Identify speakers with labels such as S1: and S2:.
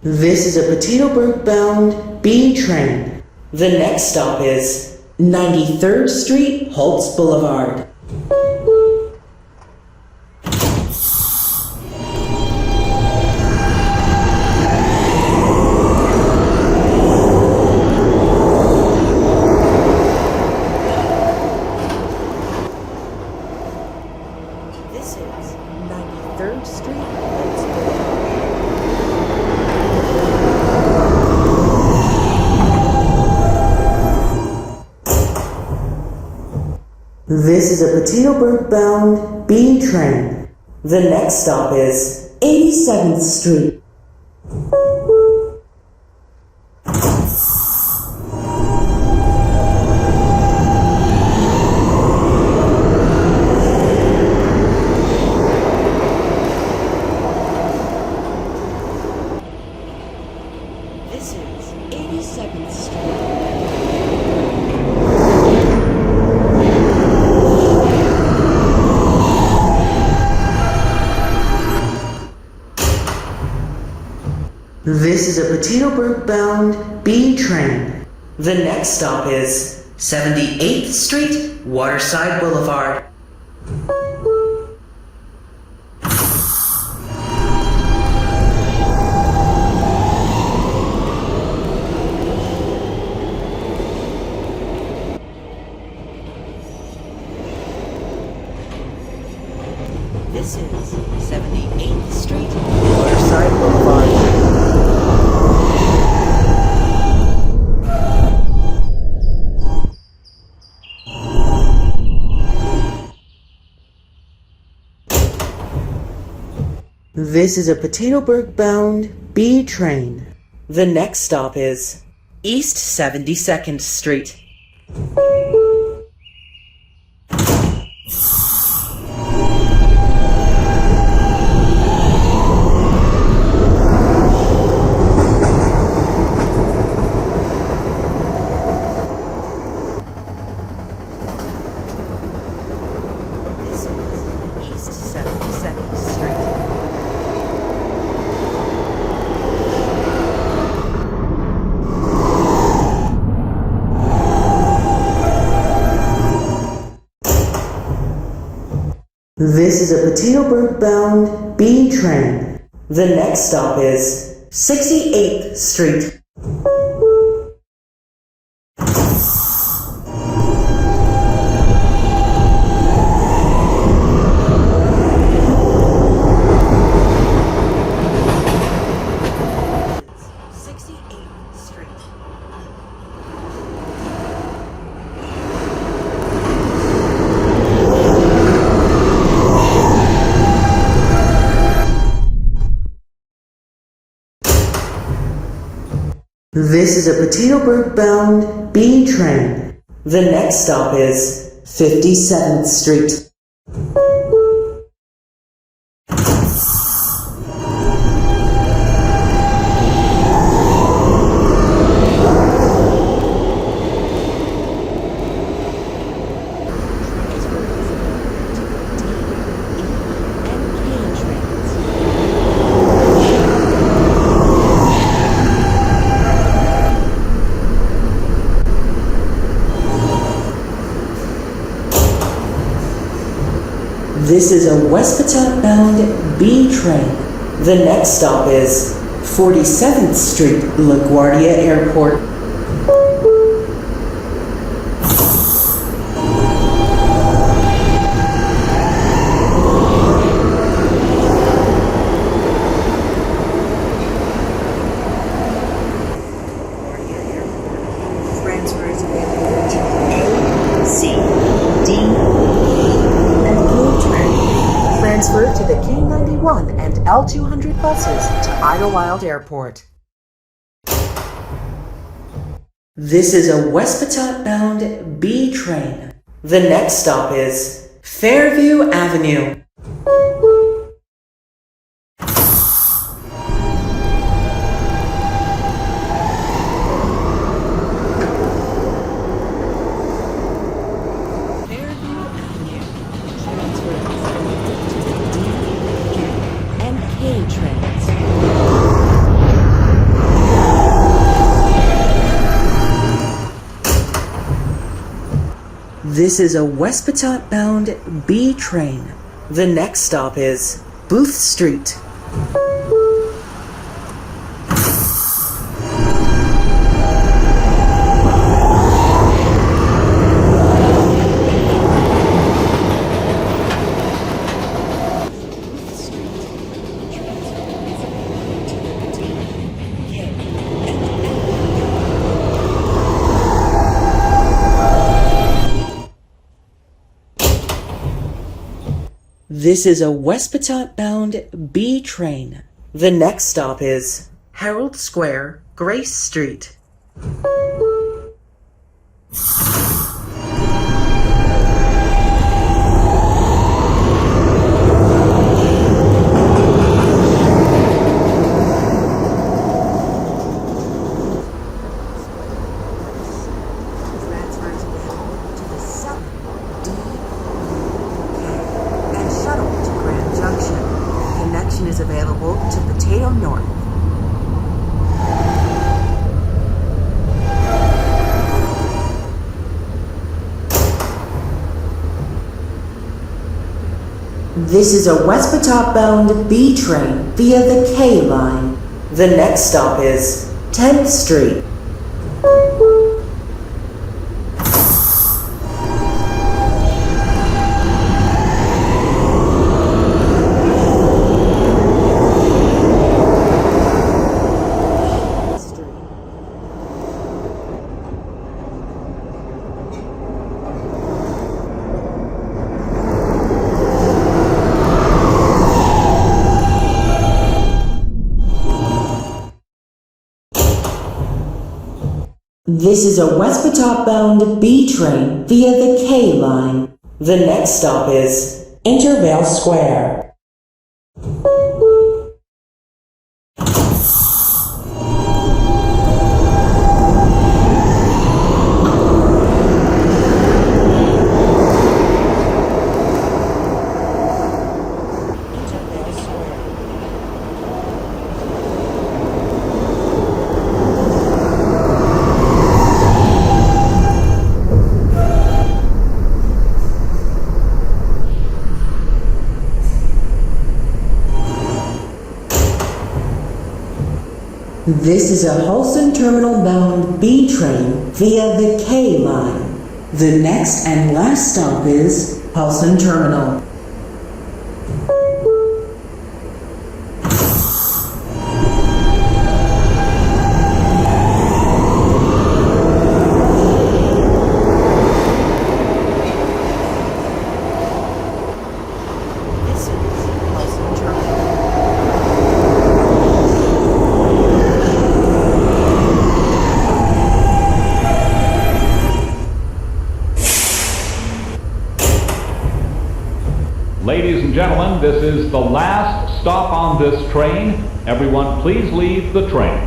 S1: This is a Petersburg-bound B train. The next stop is 93rd Street, Holtz Boulevard. This is 93rd Street, Holtz Boulevard. This is a Petersburg-bound B train. The next stop is 87th Street. This is 87th Street. This is a Petersburg-bound B train. The next stop is 78th Street, Waterside Boulevard. This is 78th Street, Waterside Boulevard. This is a Petersburg-bound B train. The next stop is East 72nd Street. This is East 72nd Street. This is a Petersburg-bound B train. The next stop is 68th Street. This is a Petersburg-bound B train. The next stop is 57th Street. This is a Westpatat-bound B train. The next stop is 47th Street, LaGuardia Airport. Transfers available to A, C, D, and Blue train. Transfer to the K91 and L200 buses to Idlewild Airport. This is a Westpatat-bound B train. The next stop is Fairview Avenue. This is a Westpatot-bound B train. The next stop is Booth Street. This is a Westpatot-bound B train. The next stop is Herald Square, Grace Street. Is available to Potato North. This is a Westpatot-bound B train via the K line. The next stop is 10th Street. This is a Westpatot-bound B train via the K line. The next stop is Intervale Square. This is a Halson terminal-bound B train via the K line. The next and last stop is Halson Terminal.
S2: Ladies and gentlemen, this is the last stop on this train. Everyone, please leave the train.